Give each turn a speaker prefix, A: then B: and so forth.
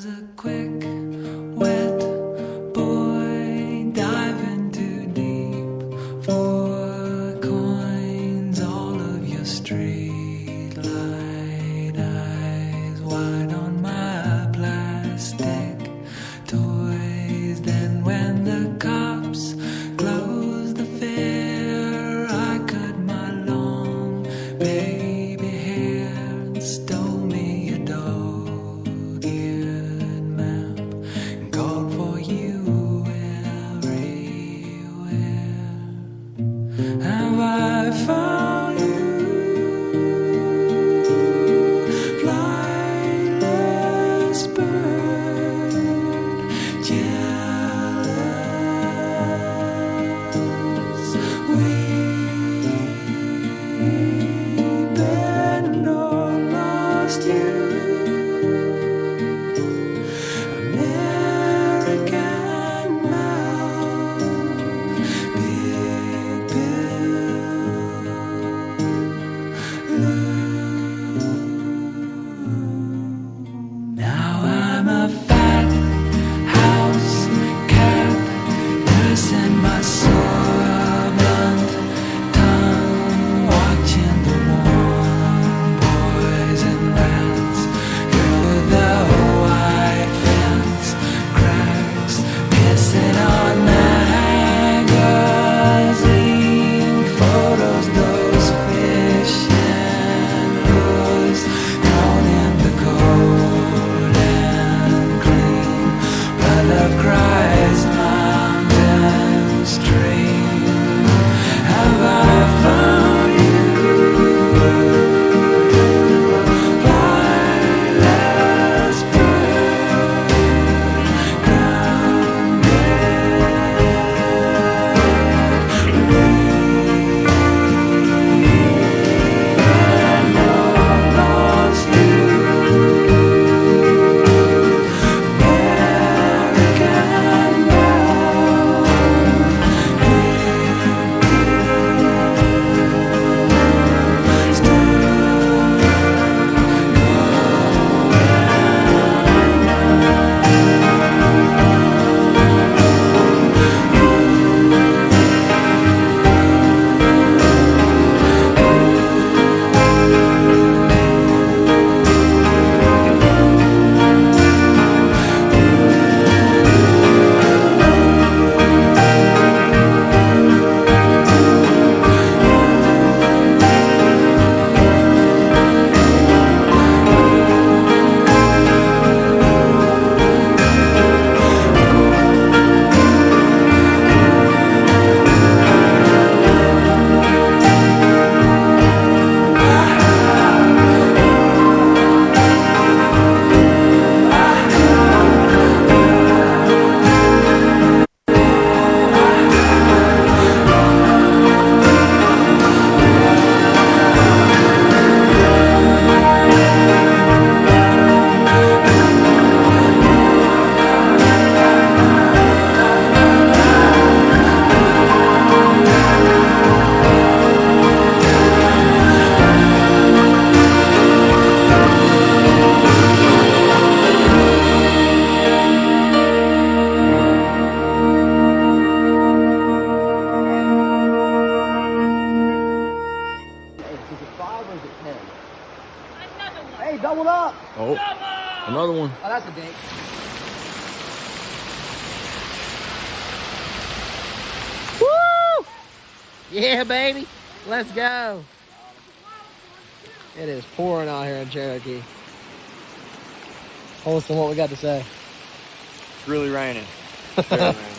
A: was a quick, wet boy diving too deep for coins. All of your street light eyes wide on my plastic toys. Then when the cops closed the fair, I cut my long baby hair and stole me a dog-eared map and called for you everywhere. Have I found you, flightless bird, jealous, weeping or lost you, American mouth, big blue. Now I'm a fat house cat, nursing my sore blunt tongue, watching the warm boys and rats through the white fence cracks, pissing on magazine photos, those fish and lures down in the cold and clean blood of Christ mountain stream. Have I found you, flightless bird, lost you, American
B: Hey, doubled up.
C: Oh, another one.
B: Oh, that's a dink. Woo! Yeah, baby. Let's go. It is pouring out here in Cherokee. Hold us to what we got to say.
C: It's really raining. It's very raining.